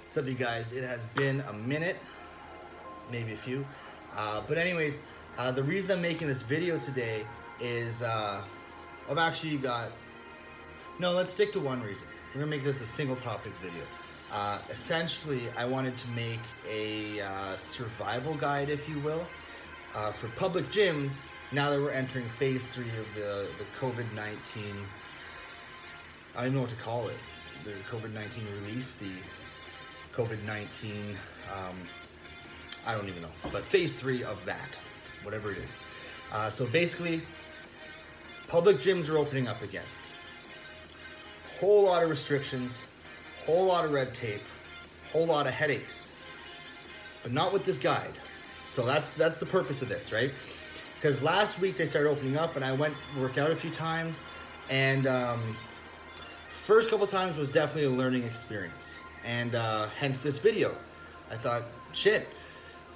What's up, you guys? It has been a minute, maybe a few. But anyways, the reason I'm making this video today is I've actually got... No, let's stick to one reason. We're gonna make this a single topic video. Essentially, I wanted to make a survival guide, if you will, for public gyms now that we're entering phase 3 of the COVID-19, I don't even know what to call it, the COVID-19 relief, the COVID-19, I don't even know, but phase 3 of that, whatever it is. So basically, public gyms are opening up again. Whole lot of restrictions, whole lot of red tape, whole lot of headaches, but not with this guide. So that's the purpose of this, right? Because last week they started opening up, and I worked out a few times, and first couple times was definitely a learning experience, and hence this video. I thought, shit,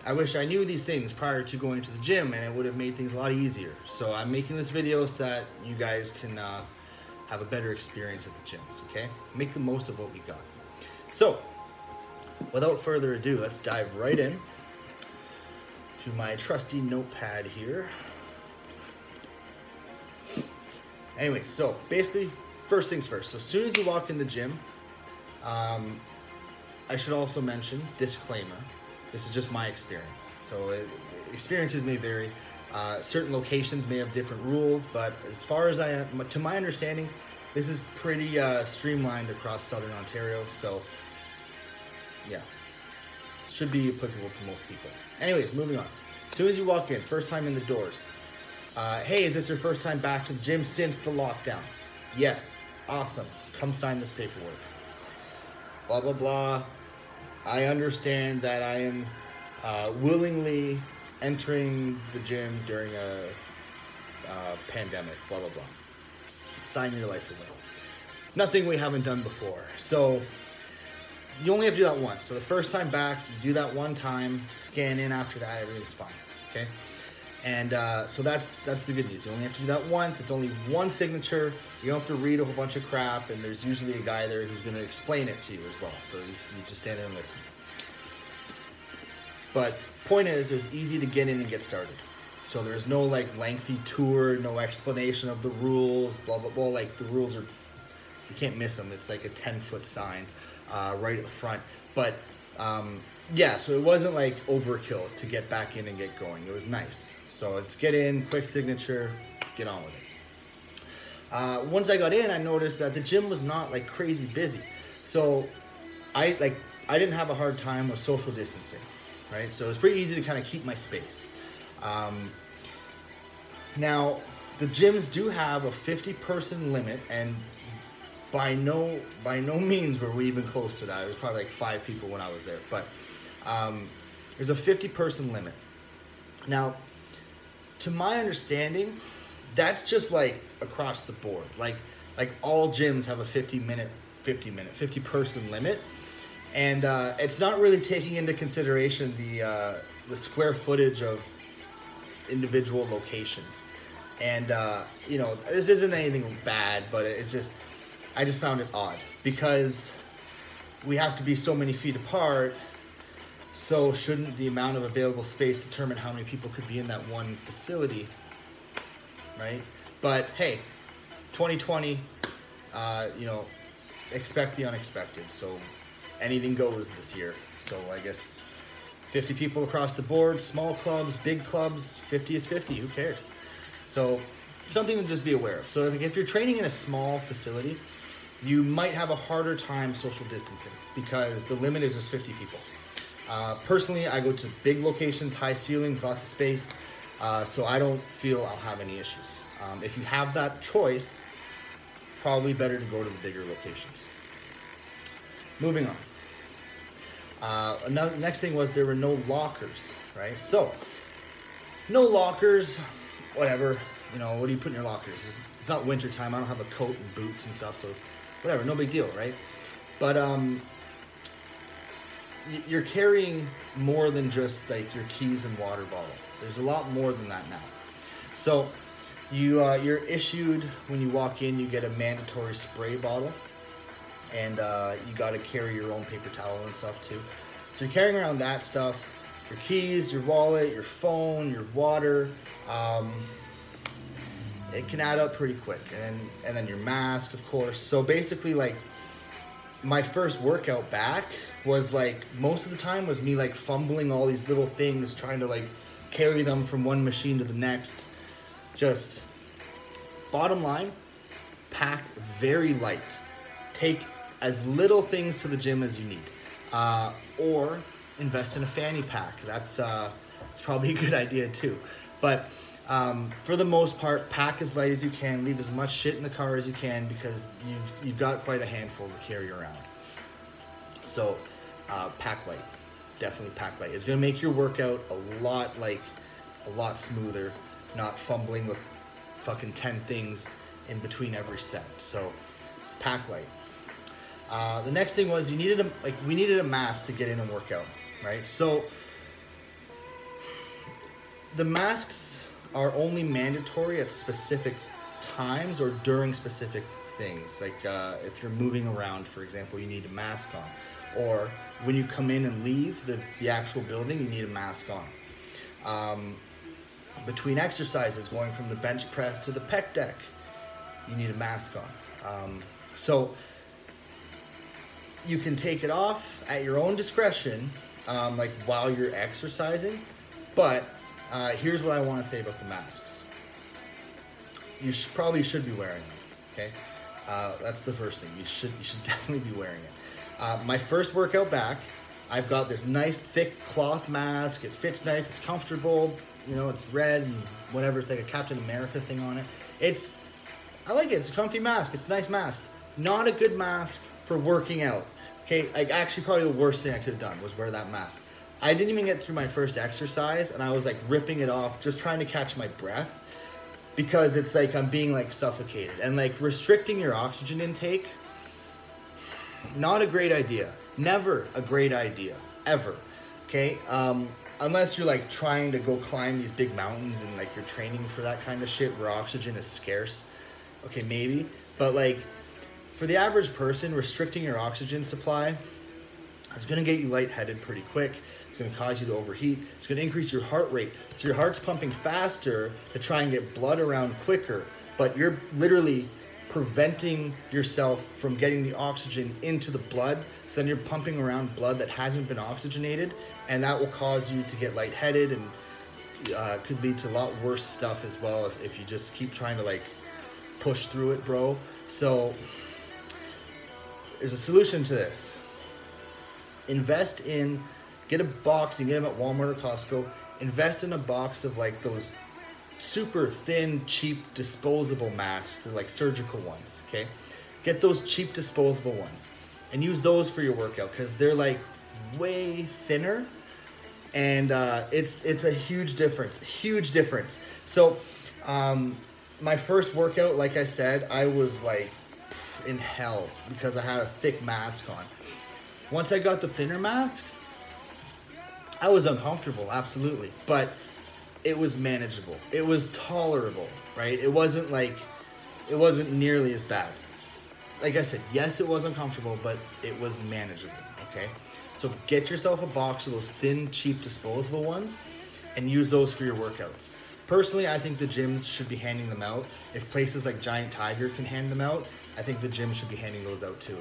I wish I knew these things prior to going to the gym, and it would have made things a lot easier. So I'm making this video so that you guys can have a better experience at the gyms, okay? Make the most of what we got. So, without further ado, let's dive right in to my trusty notepad here. Anyway, so basically, first things first. So as soon as you walk in the gym, I should also mention, disclaimer, this is just my experience. So experiences may vary. Certain locations may have different rules, but as far as to my understanding, this is pretty streamlined across Southern Ontario. So yeah, should be applicable to most people. Anyways, moving on. As soon as you walk in, first time in the doors, hey, is this your first time back to the gym since the lockdown? Yes. Awesome. Come sign this paperwork. Blah, blah, blah. I understand that I am willingly entering the gym during a pandemic. Blah, blah, blah. Sign your life away. Nothing we haven't done before. So you only have to do that once. So the first time back, you do that one time, scan in after that, everything's fine. Okay? And so that's the good news. You only have to do that once. It's only one signature. You don't have to read a whole bunch of crap, and there's usually a guy there who's going to explain it to you as well. So you just stand there and listen. But point is, it's easy to get in and get started. So there's no like lengthy tour, no explanation of the rules, blah, blah, blah. Like the rules are, you can't miss them. It's like a 10-foot sign right at the front. But yeah, so it wasn't like overkill to get back in and get going. It was nice. So let's get in, quick signature, get on with it. Once I got in, I noticed that the gym was not like crazy busy. So I didn't have a hard time with social distancing, right? So it was pretty easy to kind of keep my space. Now, the gyms do have a 50-person limit, and by no means were we even close to that. It was probably like 5 people when I was there, but there's a 50-person limit. Now, to my understanding, that's just like across the board. Like all gyms have a 50-person limit, and it's not really taking into consideration the square footage of individual locations. And you know, this isn't anything bad, but it's just, I just found it odd because we have to be so many feet apart. So shouldn't the amount of available space determine how many people could be in that one facility, right? But hey, 2020, you know, expect the unexpected. So anything goes this year. So I guess 50 people across the board, small clubs, big clubs, 50 is 50, who cares? So something to just be aware of. So if you're training in a small facility, you might have a harder time social distancing because the limit is just 50 people. Personally, I go to big locations, high ceilings, lots of space, so I don't feel I'll have any issues. If you have that choice, probably better to go to the bigger locations. Moving on. Next thing was there were no lockers, right? So, no lockers, whatever. You know, what do you put in your lockers? It's not winter time. I don't have a coat and boots and stuff, so whatever, no big deal, right? But you're carrying more than just like your keys and water bottle. There's a lot more than that now. So you're issued, when you walk in, you get a mandatory spray bottle. and you got to carry your own paper towel and stuff too. So you're carrying around that stuff, your keys, your wallet, your phone, your water. It can add up pretty quick, and then your mask, of course. So basically, like, my first workout back was like, most of the time was me like fumbling all these little things, trying to like carry them from one machine to the next. Just bottom line, pack very light. Take as little things to the gym as you need, or invest in a fanny pack. It's probably a good idea too. But for the most part, pack as light as you can. Leave as much shit in the car as you can, because you've got quite a handful to carry around. So pack light. Definitely pack light. It's gonna make your workout a lot smoother, not fumbling with fucking 10 things in between every set. So it's pack light. The next thing was we needed a mask to get in and work out, right? So the masks are only mandatory at specific times or during specific things. Like if you're moving around, for example, you need a mask on. Or when you come in and leave the actual building, you need a mask on. Between exercises, going from the bench press to the pec deck, you need a mask on. So you can take it off at your own discretion, like while you're exercising, but here's what I want to say about the masks. You probably should be wearing them, okay? That's the first thing. You should definitely be wearing it. My first workout back, I've got this nice thick cloth mask. It fits nice, it's comfortable, you know, it's red and whatever, it's like a Captain America thing on it. I like it, it's a comfy mask, it's a nice mask. Not a good mask for working out, okay? Like, actually probably the worst thing I could have done was wear that mask. I didn't even get through my first exercise, and I was like ripping it off, just trying to catch my breath, because it's like I'm being like suffocated. And like restricting your oxygen intake, not a great idea. Never a great idea, ever, okay? Unless you're like trying to go climb these big mountains and like you're training for that kind of shit where oxygen is scarce, okay, maybe. But like for the average person, restricting your oxygen supply is gonna get you lightheaded pretty quick. It's gonna cause you to overheat. It's gonna increase your heart rate. So your heart's pumping faster to try and get blood around quicker, but you're literally preventing yourself from getting the oxygen into the blood. So then you're pumping around blood that hasn't been oxygenated, and that will cause you to get lightheaded, and could lead to a lot worse stuff as well if you just keep trying to like push through it, bro. So there's a solution to this. Get a box, you get them at Walmart or Costco. Invest in a box of like those super thin, cheap, disposable masks. They're like surgical ones, okay? Get those cheap, disposable ones and use those for your workout, because they're like way thinner, and it's a huge difference. So my first workout, like I said, I was like in hell because I had a thick mask on. Once I got the thinner masks, I was uncomfortable, absolutely, but it was manageable. It was tolerable, right? It wasn't nearly as bad. Like I said, yes, it was uncomfortable, but it was manageable, okay? So get yourself a box of those thin, cheap, disposable ones and use those for your workouts. Personally, I think the gyms should be handing them out. If places like Giant Tiger can hand them out, I think the gym should be handing those out too.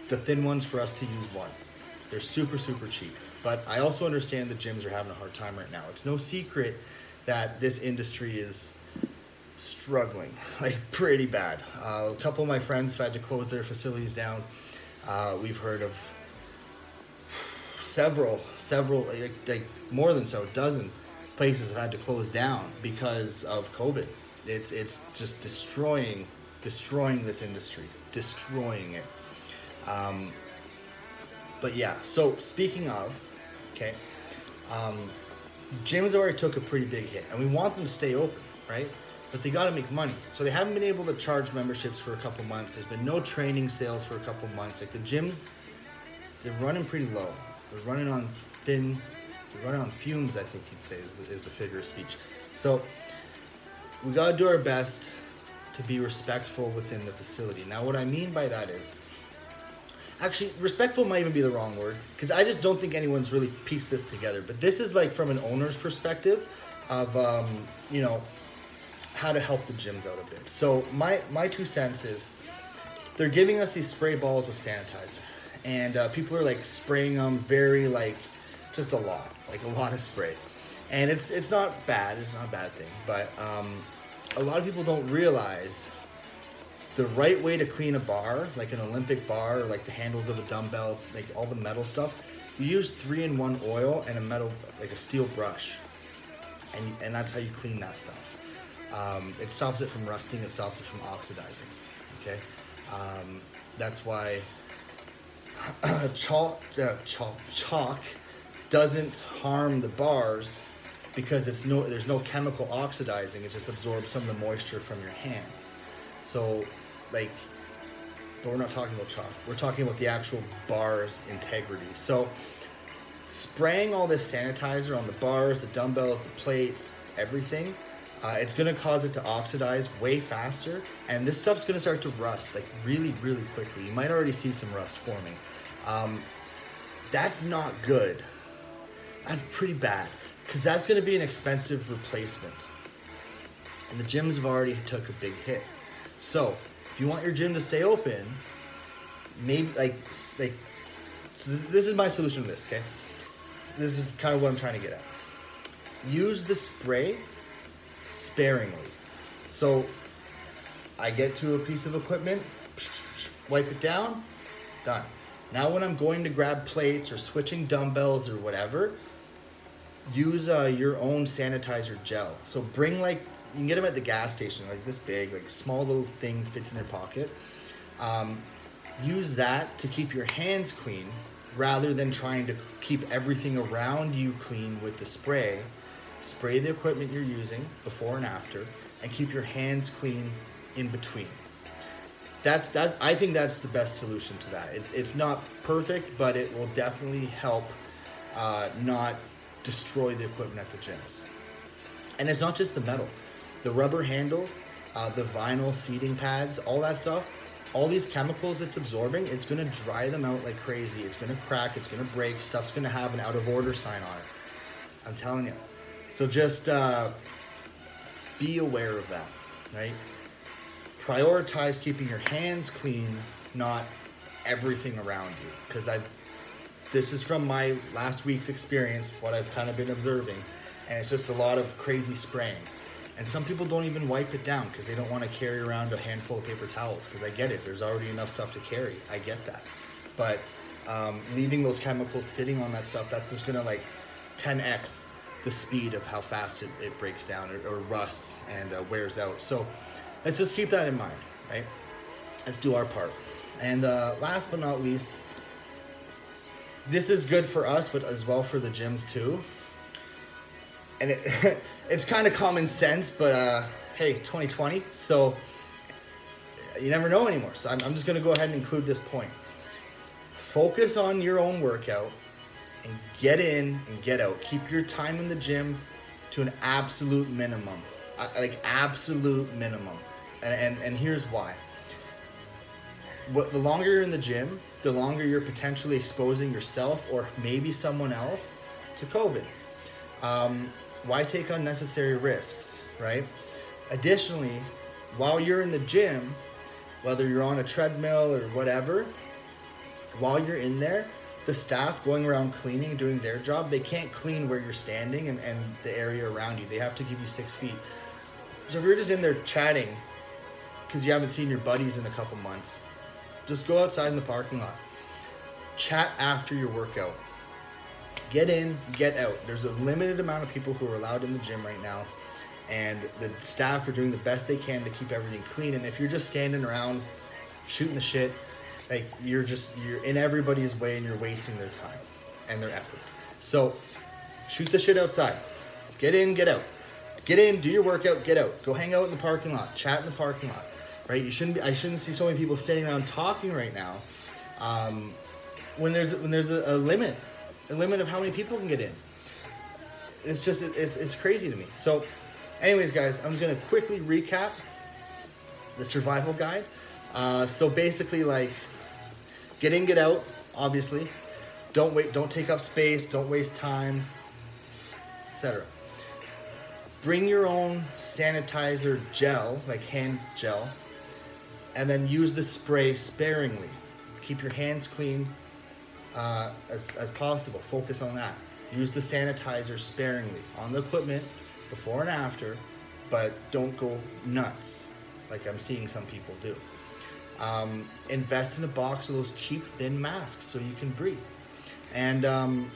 The thin ones for us to use once. They're super, super cheap. But I also understand the gyms are having a hard time right now. It's no secret that this industry is struggling, like pretty bad. A couple of my friends have had to close their facilities down. We've heard of several, like more than so, a dozen places have had to close down because of COVID. It's just destroying this industry, destroying it. But yeah, so speaking of, okay, gyms already took a pretty big hit, and we want them to stay open, right? But they got to make money. So they haven't been able to charge memberships for a couple months. There's been no training sales for a couple months. Like the gyms, they're running pretty low. They're running on fumes, I think you'd say is the figure of speech. So we got to do our best to be respectful within the facility. Now what I mean by that is, Actually, respectful might even be the wrong word, because I just don't think anyone's really pieced this together. But this is like from an owner's perspective of, you know, how to help the gyms out a bit. So my 2 cents is, they're giving us these spray balls with sanitizer. And people are like spraying them very like, just a lot of spray. And it's not bad, it's not a bad thing. But a lot of people don't realize the right way to clean a bar, like an Olympic bar, or like the handles of a dumbbell, like all the metal stuff, you use 3-in-1 oil and a metal, like a steel brush. And that's how you clean that stuff. It stops it from rusting, it stops it from oxidizing, okay? That's why chalk doesn't harm the bars, because there's no chemical oxidizing, it just absorbs some of the moisture from your hands. So, like, but we're not talking about chalk, we're talking about the actual bar's integrity. So, spraying all this sanitizer on the bars, the dumbbells, the plates, everything, it's going to cause it to oxidize way faster, and this stuff's going to start to rust like really, really quickly. You might already see some rust forming. That's not good. That's pretty bad, because that's going to be an expensive replacement, and the gyms have already took a big hit. So if you want your gym to stay open, maybe so this is my solution to this, okay? This is kind of what I'm trying to get at. Use the spray sparingly. So I get to a piece of equipment, wipe it down, done. Now when I'm going to grab plates or switching dumbbells or whatever, use your own sanitizer gel. So bring, like, you can get them at the gas station, like this big, like small little thing fits in your pocket. Use that to keep your hands clean, rather than trying to keep everything around you clean with the spray. Spray the equipment you're using before and after, and keep your hands clean in between. I think that's the best solution to that. It's not perfect, but it will definitely help not destroy the equipment at the gyms. And it's not just the metal. The rubber handles, the vinyl seating pads, all that stuff, all these chemicals it's absorbing, it's going to dry them out like crazy. It's going to crack, it's going to break, stuff's going to have an out of order sign on it. I'm telling you. So just be aware of that, right? Prioritize keeping your hands clean, not everything around you. Because this is from my last week's experience, what I've kind of been observing, and it's just a lot of crazy spraying. And some people don't even wipe it down because they don't want to carry around a handful of paper towels, because I get it, there's already enough stuff to carry, I get that. But leaving those chemicals sitting on that stuff, that's just gonna like 10x the speed of how fast it breaks down or rusts and wears out. So let's just keep that in mind, right? Let's do our part. And last but not least, this is good for us, but as well for the gyms too. And it's kind of common sense, but hey, 2020, so you never know anymore. So I'm just gonna go ahead and include this point. Focus on your own workout and get in and get out. Keep your time in the gym to an absolute minimum, like absolute minimum. And here's why. The longer you're in the gym, the longer you're potentially exposing yourself or maybe someone else to COVID. Why take unnecessary risks, right? Additionally, while you're in the gym, whether you're on a treadmill or whatever, while you're in there, the staff going around cleaning, doing their job, they can't clean where you're standing and the area around you. They have to give you 6 feet. So if you're just in there chatting because you haven't seen your buddies in a couple months, just go outside in the parking lot. Chat after your workout. Get in, get out. There's a limited amount of people who are allowed in the gym right now, and the staff are doing the best they can to keep everything clean. And if you're just standing around shooting the shit, like you're in everybody's way and you're wasting their time and their effort. So shoot the shit outside. Get in, get out. Get in, do your workout, get out. Go hang out in the parking lot, chat in the parking lot, right? I shouldn't see so many people standing around talking right now when there's a limit of how many people can get in. It's just, it's crazy to me. So anyways, guys, I'm just going to quickly recap the survival guide. So basically, like, Get in, get out, obviously. Don't take up space, don't waste time, etc. Bring your own sanitizer gel, like hand gel, and then use the spray sparingly. Keep your hands clean as possible. Focus on that. Use the sanitizer sparingly on the equipment before and after, but don't go nuts like I'm seeing some people do. Invest in a box of those cheap thin masks so you can breathe. And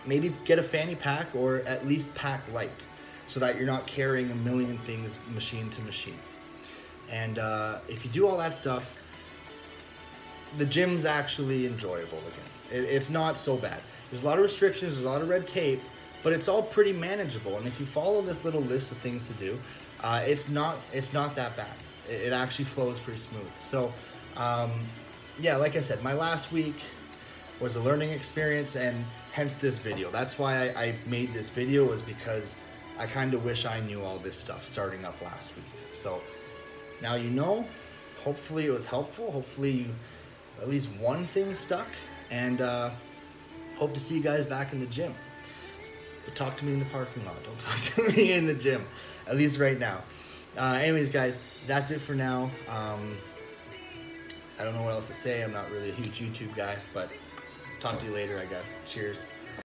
maybe get a fanny pack, or at least pack light, so that you're not carrying a million things machine to machine. And if you do all that stuff, the gym's actually enjoyable again. It's not so bad. There's a lot of restrictions, there's a lot of red tape, but it's all pretty manageable. And if you follow this little list of things to do, it's not that bad. It actually flows pretty smooth. So, yeah, like I said, my last week was a learning experience, and hence this video. That's why I made this video, was because I kind of wish I knew all this stuff starting up last week. So now you know. Hopefully it was helpful. Hopefully you, at least one thing stuck, and hope to see you guys back in the gym. But talk to me in the parking lot. Don't talk to me in the gym, at least right now. Anyways, guys, that's it for now. I don't know what else to say. I'm not really a huge YouTube guy, but talk to you later, I guess. Cheers.